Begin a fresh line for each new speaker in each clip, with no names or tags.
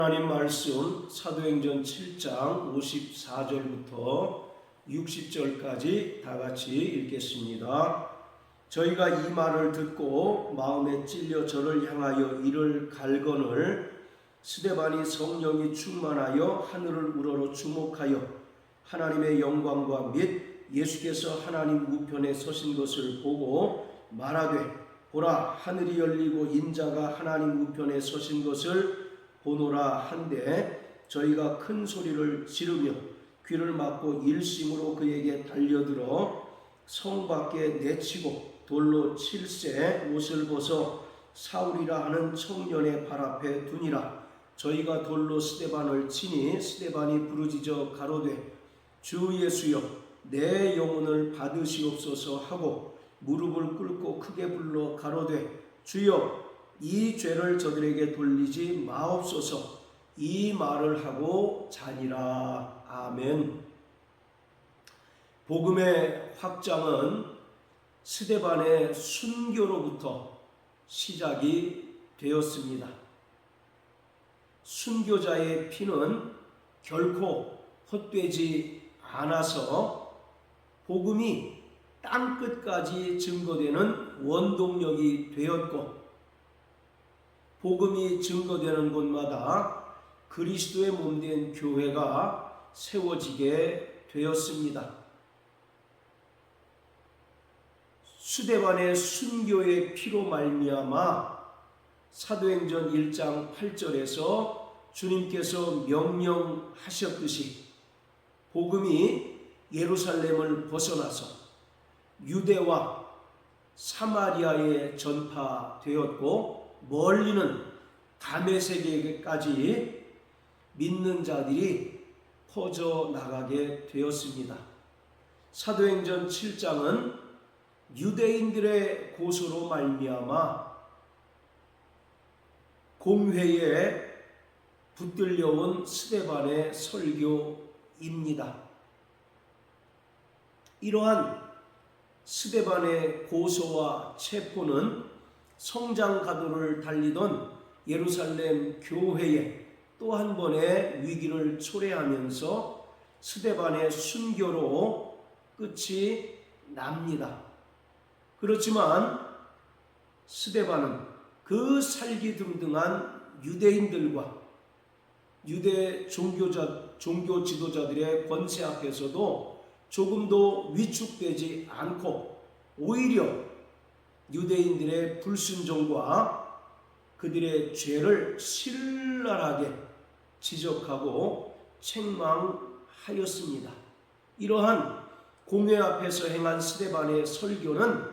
하나님 말씀 사도행전 7장 54절부터 60절까지 다 같이 읽겠습니다. 저희가 이 말을 듣고 마음에 찔려 저를 향하여 이를 갈거늘 스데반이 성령이 충만하여 하늘을 우러러 주목하여 하나님의 영광과 및 예수께서 하나님 우편에 서신 것을 보고 말하되 보라 하늘이 열리고 인자가 하나님 우편에 서신 것을 보노라 한데 저희가 큰 소리를 지르며 귀를 막고 일심으로 그에게 달려들어 성 밖에 내치고 돌로 칠세 옷을 벗어 사울이라 하는 청년의 발 앞에 두니라. 저희가 돌로 스데반을 치니 스데반이 부르짖어 가로되 주 예수여 내 영혼을 받으시옵소서 하고 무릎을 꿇고 크게 불러 가로되 주여 이 죄를 저들에게 돌리지 마옵소서. 이 말을 하고 자니라. 아멘. 복음의 확장은 스데반의 순교로부터 시작이 되었습니다. 순교자의 피는 결코 헛되지 않아서 복음이 땅끝까지 증거되는 원동력이 되었고, 복음이 증거되는 곳마다 그리스도의 몸된 교회가 세워지게 되었습니다. 스데반의 순교의 피로 말미암아 사도행전 1장 8절에서 주님께서 명령하셨듯이 복음이 예루살렘을 벗어나서 유대와 사마리아에 전파되었고 멀리는 다메섹에까지 믿는 자들이 퍼져나가게 되었습니다. 사도행전 7장은 유대인들의 고소로 말미암아 공회에 붙들려온 스데반의 설교입니다. 이러한 스데반의 고소와 체포는 성장 가도를 달리던 예루살렘 교회에 또 한 번의 위기를 초래하면서 스데반의 순교로 끝이 납니다. 그렇지만 스데반은 그 살기등등한 유대인들과 유대 종교 지도자들의 권세 앞에서도 조금도 위축되지 않고 오히려 유대인들의 불순종과 그들의 죄를 신랄하게 지적하고 책망하였습니다. 이러한 공회 앞에서 행한 스데반의 설교는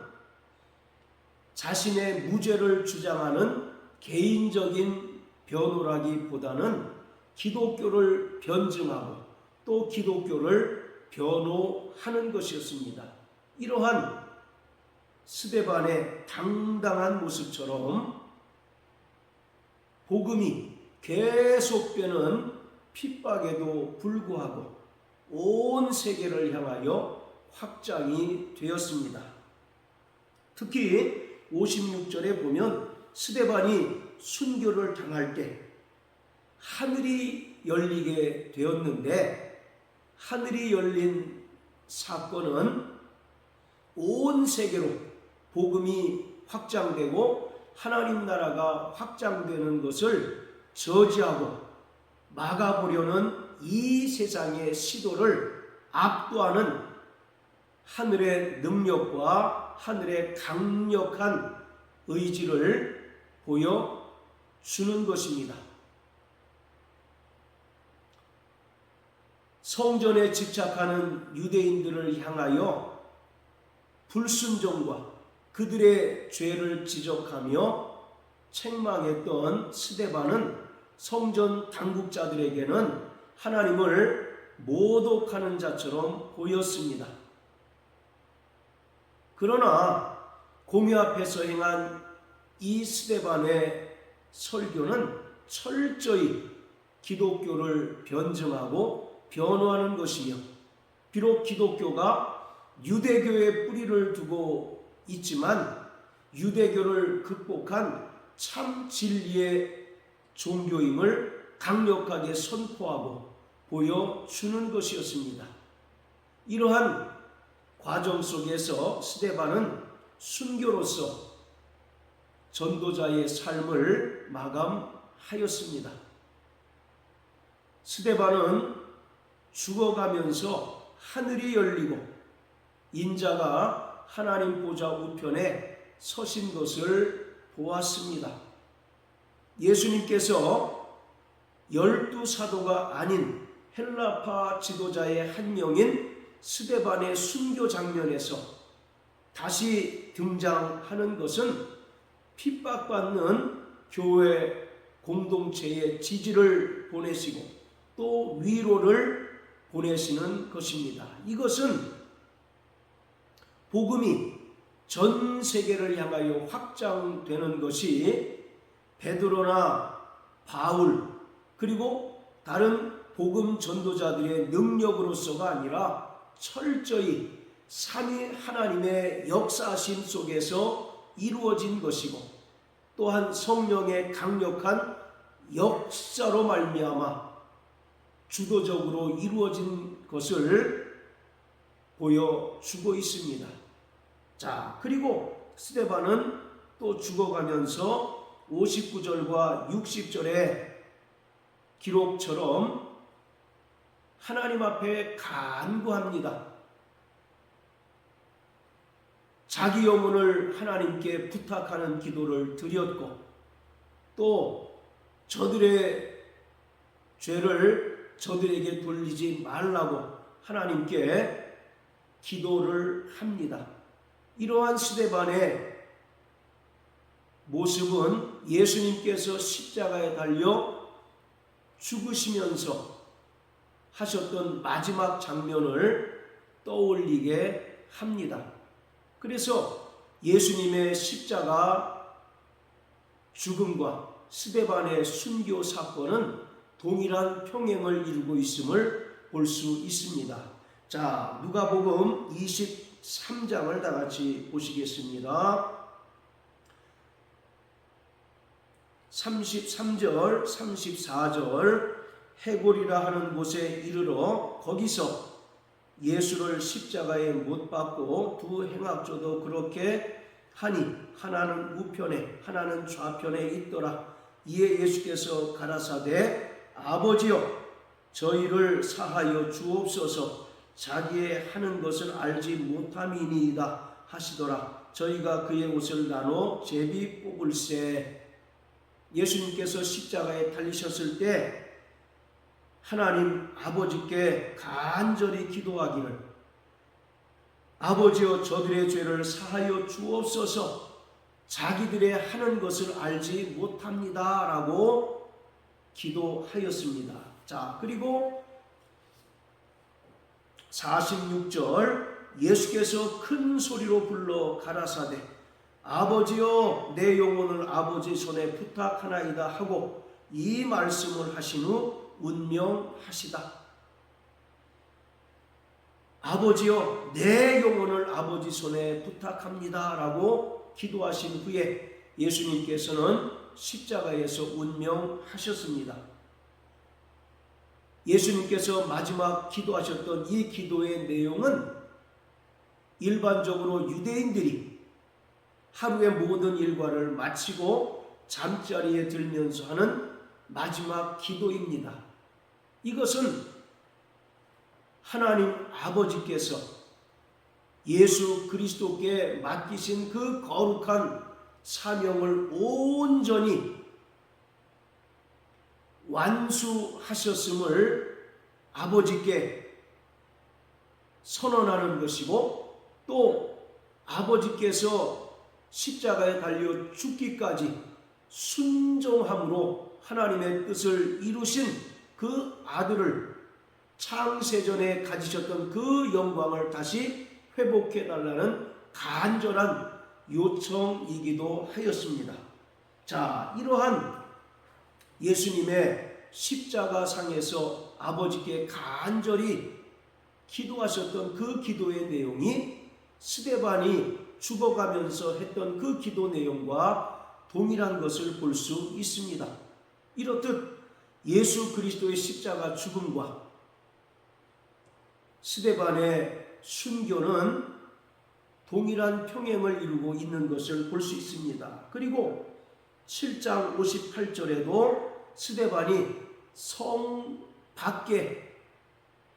자신의 무죄를 주장하는 개인적인 변호라기보다는 기독교를 변증하고 또 기독교를 변호하는 것이었습니다. 이러한 스데반의 당당한 모습처럼 복음이 계속되는 핍박에도 불구하고 온 세계를 향하여 확장이 되었습니다. 특히 56절에 보면 스데반이 순교를 당할 때 하늘이 열리게 되었는데 하늘이 열린 사건은 온 세계로 복음이 확장되고 하나님 나라가 확장되는 것을 저지하고 막아보려는 이 세상의 시도를 압도하는 하늘의 능력과 하늘의 강력한 의지를 보여주는 것입니다. 성전에 집착하는 유대인들을 향하여 불순종과 그들의 죄를 지적하며 책망했던 스데반은 성전 당국자들에게는 하나님을 모독하는 자처럼 보였습니다. 그러나 공회 앞에서 행한 이 스데반의 설교는 철저히 기독교를 변증하고 변호하는 것이며, 비록 기독교가 유대교의 뿌리를 두고 있지만 유대교를 극복한 참 진리의 종교임을 강력하게 선포하고 보여주는 것이었습니다. 이러한 과정 속에서 스데반은 순교로서 전도자의 삶을 마감하였습니다. 스데반은 죽어가면서 하늘이 열리고 인자가 하나님 보좌 우편에 서신 것을 보았습니다. 예수님께서 12사도가 아닌 헬라파 지도자의 한 명인 스데반의 순교 장면에서 다시 등장하는 것은 핍박받는 교회 공동체의 지지를 보내시고 또 위로를 보내시는 것입니다. 이것은 복음이 전 세계를 향하여 확장되는 것이 베드로나 바울 그리고 다른 복음 전도자들의 능력으로서가 아니라 철저히 삼위 하나님의 역사심 속에서 이루어진 것이고 또한 성령의 강력한 역사로 말미암아 주도적으로 이루어진 것을 보여주고 있습니다. 자, 그리고 스데반은 또 죽어가면서 59절과 60절의 기록처럼 하나님 앞에 간구합니다. 자기 영혼을 하나님께 부탁하는 기도를 드렸고 또 저들의 죄를 저들에게 돌리지 말라고 하나님께 기도를 합니다. 이러한 스데반의 모습은 예수님께서 십자가에 달려 죽으시면서 하셨던 마지막 장면을 떠올리게 합니다. 그래서 예수님의 십자가 죽음과 스데반의 순교 사건은 동일한 평행을 이루고 있음을 볼 수 있습니다. 자, 누가복음 23장을 다 같이 보시겠습니다. 33절, 34절 해골이라 하는 곳에 이르러 거기서 예수를 십자가에 못 박고 두 행악조도 그렇게 하니 하나는 우편에 하나는 좌편에 있더라. 이에 예수께서 가라사대 아버지여 저희를 사하여 주옵소서 자기의 하는 것을 알지 못함이니이다 하시더라. 저희가 그의 옷을 나눠 제비 뽑을세. 예수님께서 십자가에 달리셨을 때 하나님 아버지께 간절히 기도하기를 아버지여 저들의 죄를 사하여 주옵소서 자기들의 하는 것을 알지 못합니다 라고 기도하였습니다. 자, 그리고 46절 예수께서 큰 소리로 불러 가라사대 아버지여 내 영혼을 아버지 손에 부탁하나이다 하고 이 말씀을 하신 후 운명하시다. 아버지여 내 영혼을 아버지 손에 부탁합니다 라고 기도하신 후에 예수님께서는 십자가에서 운명하셨습니다. 예수님께서 마지막 기도하셨던 이 기도의 내용은 일반적으로 유대인들이 하루의 모든 일과를 마치고 잠자리에 들면서 하는 마지막 기도입니다. 이것은 하나님 아버지께서 예수 그리스도께 맡기신 그 거룩한 사명을 온전히 완수하셨음을 아버지께 선언하는 것이고 또 아버지께서 십자가에 달려 죽기까지 순종함으로 하나님의 뜻을 이루신 그 아들을 창세전에 가지셨던 그 영광을 다시 회복해 달라는 간절한 요청이기도 하였습니다. 자, 이러한 예수님의 십자가상에서 아버지께 간절히 기도하셨던 그 기도의 내용이 스데반이 죽어가면서 했던 그 기도 내용과 동일한 것을 볼 수 있습니다. 이렇듯 예수 그리스도의 십자가 죽음과 스데반의 순교는 동일한 평행을 이루고 있는 것을 볼 수 있습니다. 그리고 7장 58절에도 스데반이 성 밖에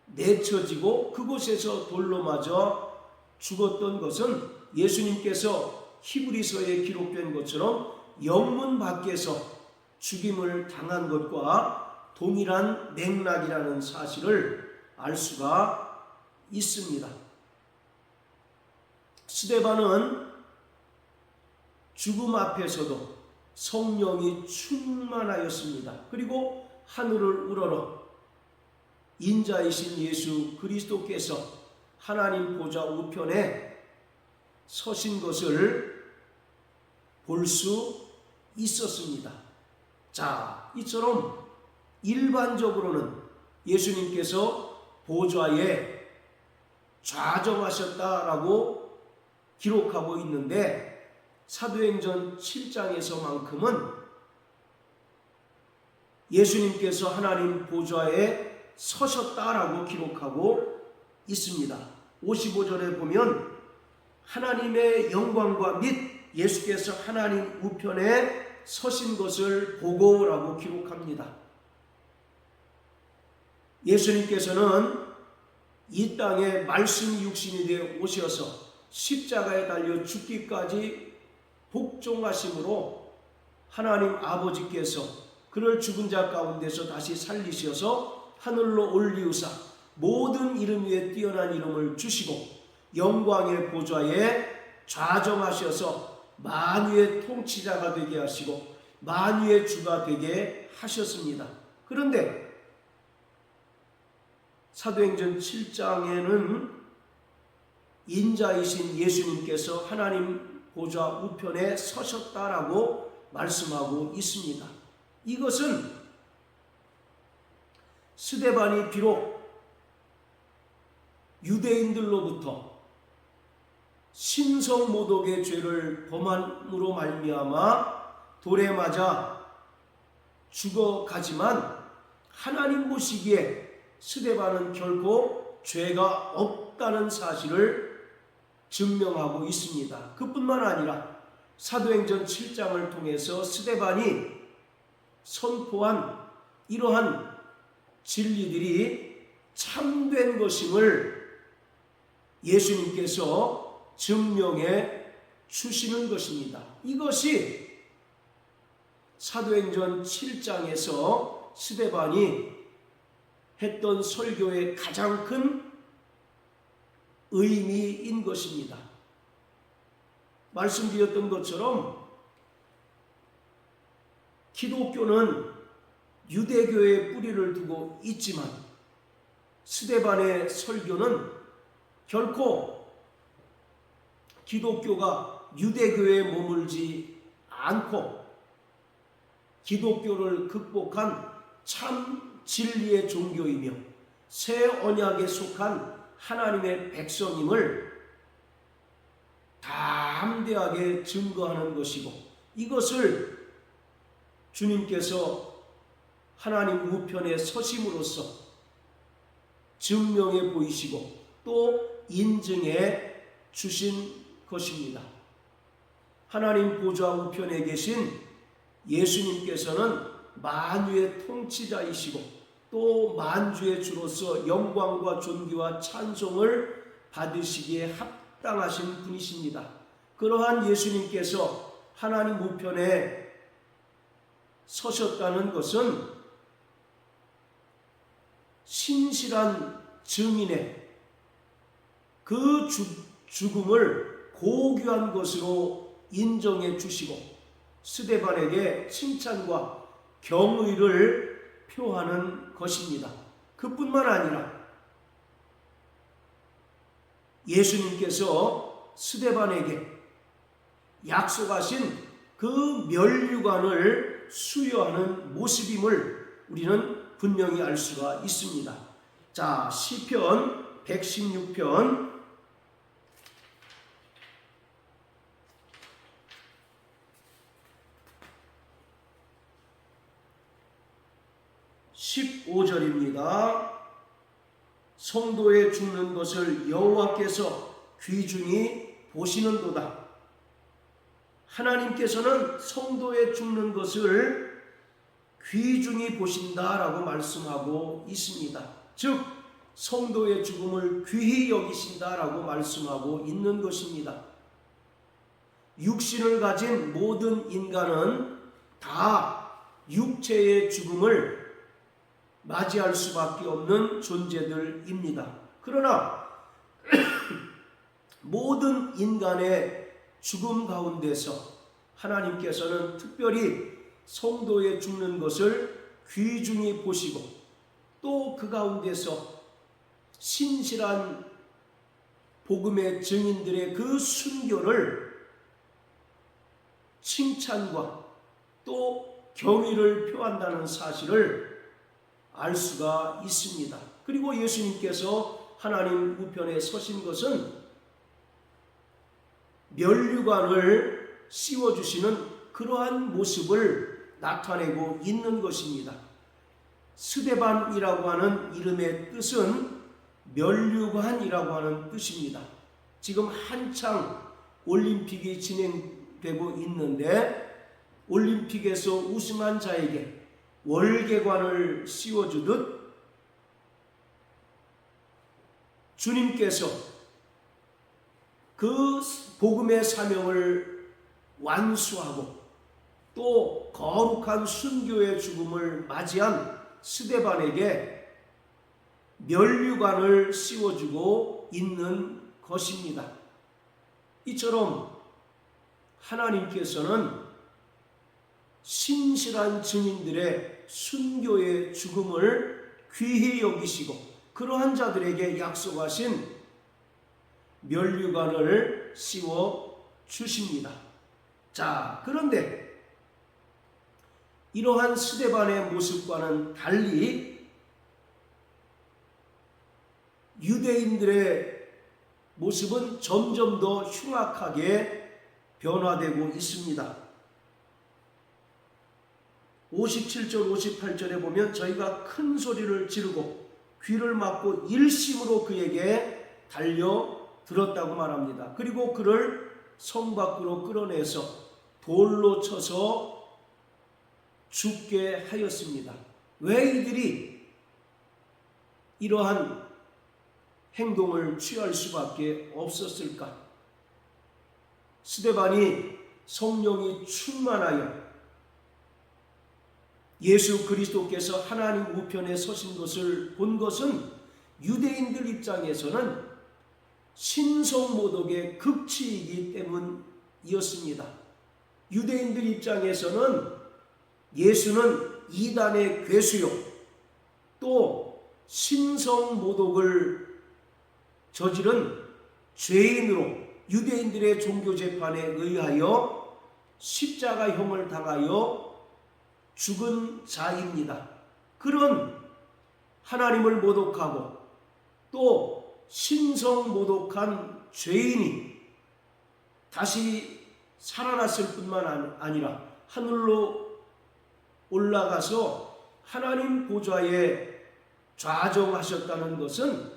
내쳐지고 그곳에서 돌로 맞아 죽었던 것은 예수님께서 히브리서에 기록된 것처럼 영문 밖에서 죽임을 당한 것과 동일한 맥락이라는 사실을 알 수가 있습니다. 스데반은 죽음 앞에서도 성령이 충만하였습니다. 그리고 하늘을 우러러 인자이신 예수 그리스도께서 하나님 보좌 우편에 서신 것을 볼 수 있었습니다. 자, 이처럼 일반적으로는 예수님께서 보좌에 좌정하셨다라고 기록하고 있는데 사도행전 7장에서만큼은 예수님께서 하나님 보좌에 서셨다라고 기록하고 있습니다. 55절에 보면 하나님의 영광과 및 예수께서 하나님 우편에 서신 것을 보고라고 기록합니다. 예수님께서는 이 땅에 말씀이 육신이 되어 오셔서 십자가에 달려 죽기까지 복종하심으로 하나님 아버지께서 그를 죽은 자 가운데서 다시 살리셔서 하늘로 올리우사 모든 이름 위에 뛰어난 이름을 주시고 영광의 보좌에 좌정하셔서 만유의 통치자가 되게 하시고 만유의 주가 되게 하셨습니다. 그런데 사도행전 7장에는 인자이신 예수님께서 하나님 보좌 우편에 서셨다라고 말씀하고 있습니다. 이것은 스데반이 비록 유대인들로부터 신성모독의 죄를 범함으로 말미암아 돌에 맞아 죽어가지만 하나님 보시기에 스데반은 결코 죄가 없다는 사실을 증명하고 있습니다. 그뿐만 아니라 사도행전 7장을 통해서 스데반이 선포한 이러한 진리들이 참된 것임을 예수님께서 증명해 주시는 것입니다. 이것이 사도행전 7장에서 스데반이 했던 설교의 가장 큰 의미인 것입니다. 말씀드렸던 것처럼 기독교는 유대교의 뿌리를 두고 있지만 스데반의 설교는 결코 기독교가 유대교에 머물지 않고 기독교를 극복한 참 진리의 종교이며 새 언약에 속한 하나님의 백성임을 담대하게 증거하는 것이고 이것을 주님께서 하나님 우편에 서심으로써 증명해 보이시고 또 인증해 주신 것입니다. 하나님 보좌 우편에 계신 예수님께서는 만유의 통치자이시고 또 만주의 주로서 영광과 존귀와 찬송을 받으시기에 합당하신 분이십니다. 그러한 예수님께서 하나님 우편에 서셨다는 것은 신실한 증인의 그 죽음을 고귀한 것으로 인정해 주시고 스데반에게 칭찬과 경의를 표하는 것입니다. 그뿐만 아니라 예수님께서 스데반에게 약속하신 그 면류관을 수여하는 모습임을 우리는 분명히 알 수가 있습니다. 자, 시편 116편 15절입니다. 성도의 죽는 것을 여호와께서 귀중히 보시는도다. 하나님께서는 성도의 죽는 것을 귀중히 보신다라고 말씀하고 있습니다. 즉 성도의 죽음을 귀히 여기신다라고 말씀하고 있는 것입니다. 육신을 가진 모든 인간은 다 육체의 죽음을 맞이할 수밖에 없는 존재들입니다. 그러나 모든 인간의 죽음 가운데서 하나님께서는 특별히 성도의 죽는 것을 귀중히 보시고 또 그 가운데서 신실한 복음의 증인들의 그 순교를 칭찬과 또 경의를 표한다는 사실을 알 수가 있습니다. 그리고 예수님께서 하나님 우편에 서신 것은 면류관을 씌워주시는 그러한 모습을 나타내고 있는 것입니다. 스데반이라고 하는 이름의 뜻은 면류관이라고 하는 뜻입니다. 지금 한창 올림픽이 진행되고 있는데 올림픽에서 우승한 자에게 월계관을 씌워주듯 주님께서 그 복음의 사명을 완수하고 또 거룩한 순교의 죽음을 맞이한 스데반에게 면류관을 씌워주고 있는 것입니다. 이처럼 하나님께서는 신실한 증인들의 순교의 죽음을 귀히 여기시고 그러한 자들에게 약속하신 면류관을 씌워 주십니다. 자, 그런데 이러한 스데반의 모습과는 달리 유대인들의 모습은 점점 더 흉악하게 변화되고 있습니다. 57절 58절에 보면 저희가 큰 소리를 지르고 귀를 막고 일심으로 그에게 달려들었다고 말합니다. 그리고 그를 성 밖으로 끌어내서 돌로 쳐서 죽게 하였습니다. 왜 이들이 이러한 행동을 취할 수밖에 없었을까? 스데반이 성령이 충만하여 예수 그리스도께서 하나님 우편에 서신 것을 본 것은 유대인들 입장에서는 신성모독의 극치이기 때문이었습니다. 유대인들 입장에서는 예수는 이단의 괴수요 또 신성모독을 저지른 죄인으로 유대인들의 종교재판에 의하여 십자가형을 당하여 죽은 자입니다. 그런 하나님을 모독하고 또 신성모독한 죄인이 다시 살아났을 뿐만 아니라 하늘로 올라가서 하나님 보좌에 좌정하셨다는 것은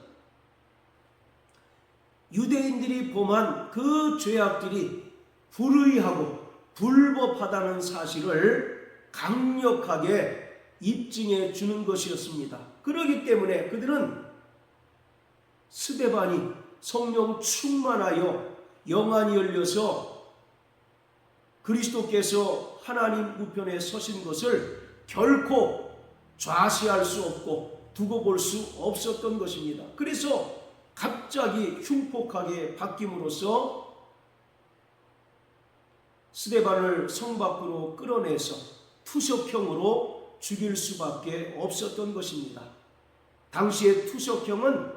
유대인들이 범한 그 죄악들이 불의하고 불법하다는 사실을 강력하게 입증해 주는 것이었습니다. 그렇기 때문에 그들은 스데반이 성령 충만하여 영안이 열려서 그리스도께서 하나님 우편에 서신 것을 결코 좌시할 수 없고 두고 볼 수 없었던 것입니다. 그래서 갑자기 흉폭하게 바뀜으로써 스데반을 성 밖으로 끌어내서 투석형으로 죽일 수밖에 없었던 것입니다. 당시의 투석형은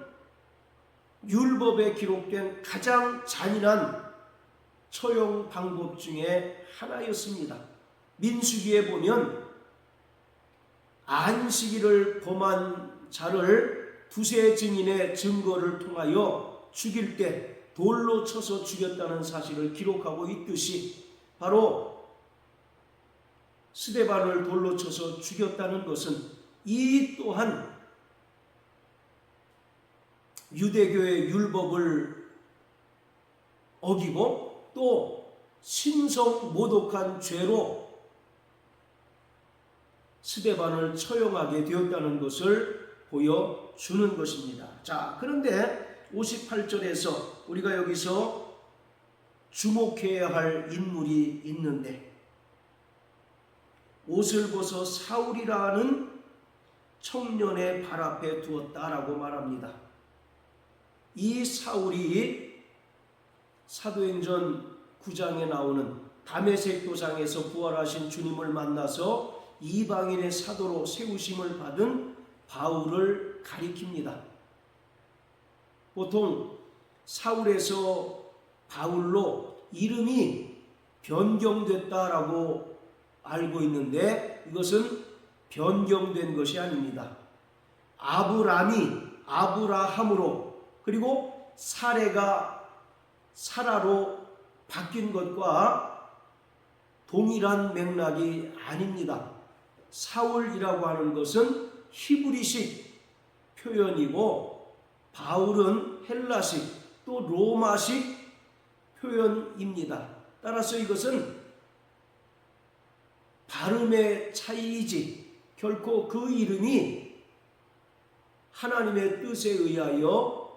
율법에 기록된 가장 잔인한 처형 방법 중에 하나였습니다. 민수기에 보면 안식일을 범한 자를 두세 증인의 증거를 통하여 죽일 때 돌로 쳐서 죽였다는 사실을 기록하고 있듯이 바로 스데반을 돌로 쳐서 죽였다는 것은 이 또한 유대교의 율법을 어기고 또 신성 모독한 죄로 스데반을 처형하게 되었다는 것을 보여주는 것입니다. 자, 그런데 58절에서 우리가 여기서 주목해야 할 인물이 있는데, 옷을 벗어 사울이라는 청년의 발 앞에 두었다라고 말합니다. 이 사울이 사도행전 9장에 나오는 다메섹 도상에서 부활하신 주님을 만나서 이방인의 사도로 세우심을 받은 바울을 가리킵니다. 보통 사울에서 바울로 이름이 변경됐다라고 알고 있는데 이것은 변경된 것이 아닙니다. 아브람이 아브라함으로, 그리고 사레가 사라로 바뀐 것과 동일한 맥락이 아닙니다. 사울이라고 하는 것은 히브리식 표현이고 바울은 헬라식 또 로마식 표현입니다. 따라서 이것은 발음의 차이이지 결코 그 이름이 하나님의 뜻에 의하여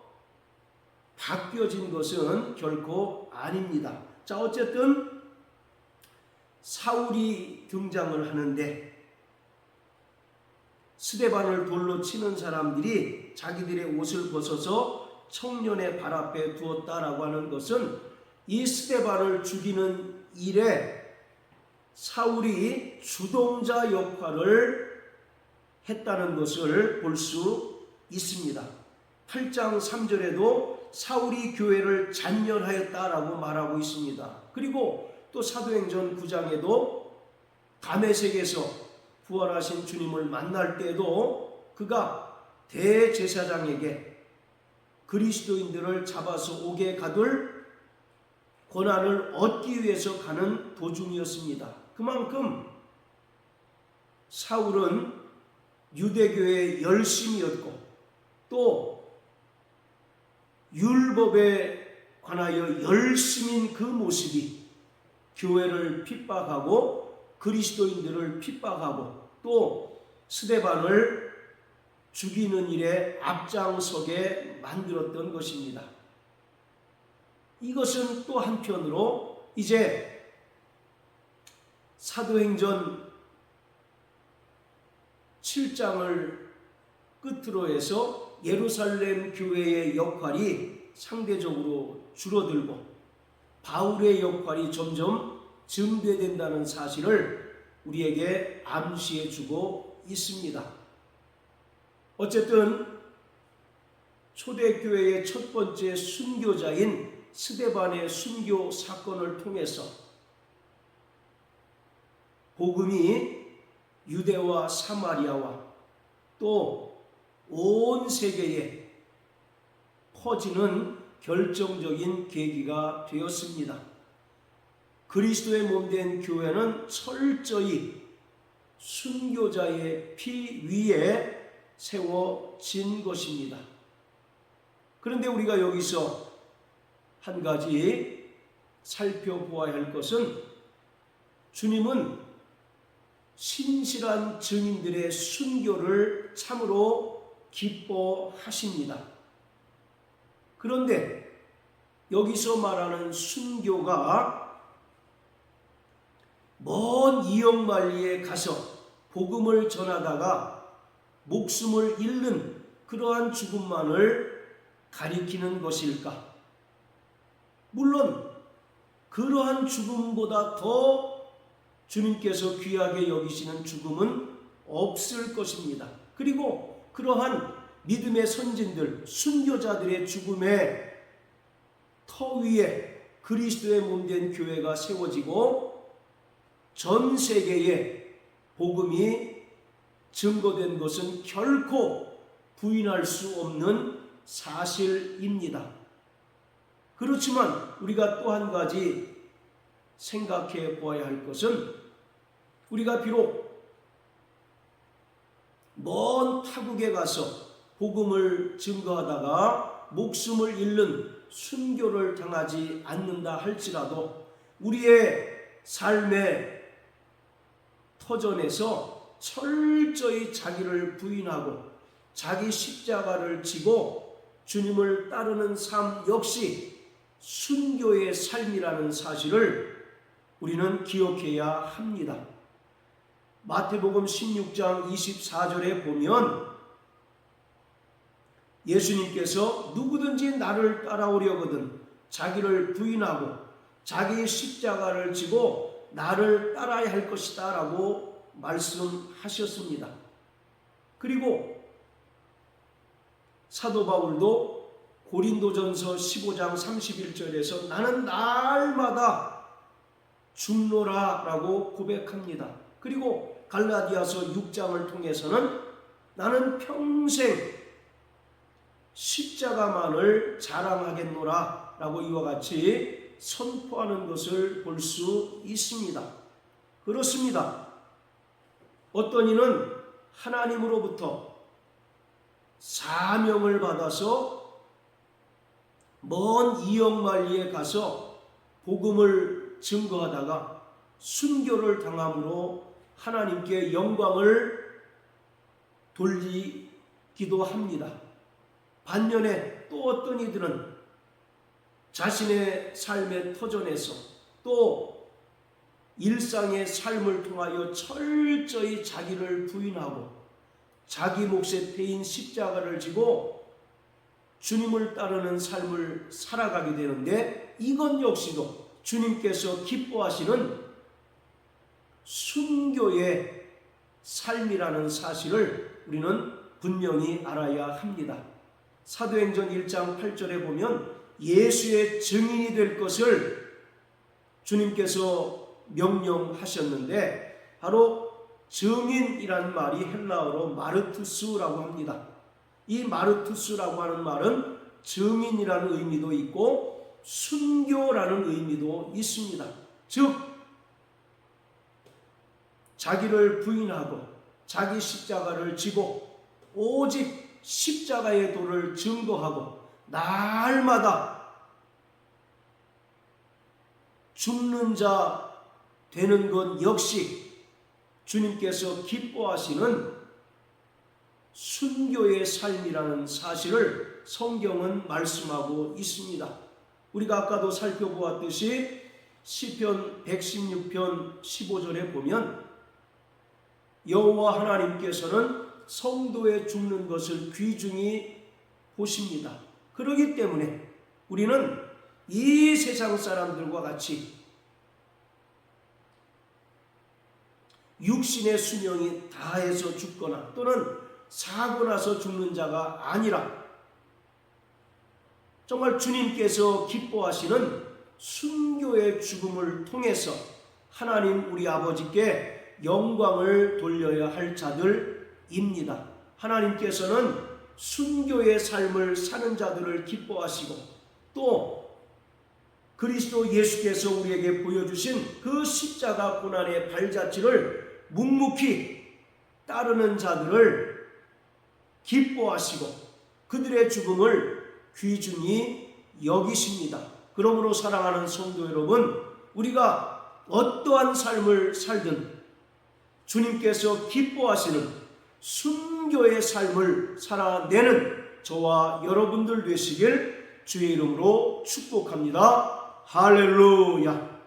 바뀌어진 것은 결코 아닙니다. 자, 어쨌든 사울이 등장을 하는데 스데반을 돌로 치는 사람들이 자기들의 옷을 벗어서 청년의 발 앞에 두었다라고 하는 것은 이 스데반을 죽이는 일에 사울이 주동자 역할을 했다는 것을 볼 수 있습니다. 8장 3절에도 사울이 교회를 잔멸하였다라고 말하고 있습니다. 그리고 또 사도행전 9장에도 다메섹에서 부활하신 주님을 만날 때도 그가 대제사장에게 그리스도인들을 잡아서 옥에 가둘 권한을 얻기 위해서 가는 도중이었습니다. 그만큼 사울은 유대교의 열심이었고 또 율법에 관하여 열심인 그 모습이 교회를 핍박하고 그리스도인들을 핍박하고 또 스데반을 죽이는 일에 앞장서게 만들었던 것입니다. 이것은 또 한편으로 이제 사도행전 7장을 끝으로 해서 예루살렘 교회의 역할이 상대적으로 줄어들고 바울의 역할이 점점 증대된다는 사실을 우리에게 암시해 주고 있습니다. 어쨌든 초대교회의 첫 번째 순교자인 스데반의 순교 사건을 통해서 복음이 유대와 사마리아와 또 온 세계에 퍼지는 결정적인 계기가 되었습니다. 그리스도의 몸된 교회는 철저히 순교자의 피 위에 세워진 것입니다. 그런데 우리가 여기서 한 가지 살펴보아야 할 것은 주님은 신실한 증인들의 순교를 참으로 기뻐하십니다. 그런데 여기서 말하는 순교가 먼 이역만리에 가서 복음을 전하다가 목숨을 잃는 그러한 죽음만을 가리키는 것일까? 물론 그러한 죽음보다 더 주님께서 귀하게 여기시는 죽음은 없을 것입니다. 그리고 그러한 믿음의 선진들, 순교자들의 죽음의 터 위에 그리스도의 몸된 교회가 세워지고 전 세계에 복음이 증거된 것은 결코 부인할 수 없는 사실입니다. 그렇지만 우리가 또 한 가지 생각해 보아야 할 것은 우리가 비록 먼 타국에 가서 복음을 증거하다가 목숨을 잃는 순교를 당하지 않는다 할지라도 우리의 삶의 터전에서 철저히 자기를 부인하고 자기 십자가를 지고 주님을 따르는 삶 역시 순교의 삶이라는 사실을 우리는 기억해야 합니다. 마태복음 16장 24절에 보면 예수님께서 누구든지 나를 따라오려거든 자기를 부인하고 자기의 십자가를 지고 나를 따라야 할 것이다 라고 말씀하셨습니다. 그리고 사도 바울도 고린도전서 15장 31절에서 나는 날마다 죽노라 라고 고백합니다. 그리고 갈라디아서 6장을 통해서는 나는 평생 십자가만을 자랑하겠노라 라고 이와 같이 선포하는 것을 볼 수 있습니다. 그렇습니다. 어떤 이는 하나님으로부터 사명을 받아서 먼 이역만리에 가서 복음을 증거하다가 순교를 당함으로 하나님께 영광을 돌리기도 합니다. 반면에 또 어떤 이들은 자신의 삶의 터전에서 또 일상의 삶을 통하여 철저히 자기를 부인하고 자기 몫의 패인 십자가를 지고 주님을 따르는 삶을 살아가게 되는데 이것 역시도 주님께서 기뻐하시는 순교의 삶이라는 사실을 우리는 분명히 알아야 합니다. 사도행전 1장 8절에 보면 예수의 증인이 될 것을 주님께서 명령하셨는데 바로 증인이란 말이 헬라어로 마르투스라고 합니다. 이 마르투스라고 하는 말은 증인이라는 의미도 있고 순교라는 의미도 있습니다. 즉 자기를 부인하고 자기 십자가를 지고 오직 십자가의 도를 증거하고 날마다 죽는 자 되는 것 역시 주님께서 기뻐하시는 순교의 삶이라는 사실을 성경은 말씀하고 있습니다. 우리가 아까도 살펴보았듯이 시편 116편 15절에 보면 여호와 하나님께서는 성도의 죽는 것을 귀중히 보십니다. 그렇기 때문에 우리는 이 세상 사람들과 같이 육신의 수명이 다해서 죽거나 또는 사고 나서 죽는 자가 아니라 정말 주님께서 기뻐하시는 순교의 죽음을 통해서 하나님 우리 아버지께 영광을 돌려야 할 자들입니다. 하나님께서는 순교의 삶을 사는 자들을 기뻐하시고 또 그리스도 예수께서 우리에게 보여주신 그 십자가 고난의 발자취를 묵묵히 따르는 자들을 기뻐하시고 그들의 죽음을 귀중히 여기십니다. 그러므로 사랑하는 성도 여러분, 우리가 어떠한 삶을 살든 주님께서 기뻐하시는 순교의 삶을 살아내는 저와 여러분들 되시길 주의 이름으로 축복합니다. 할렐루야.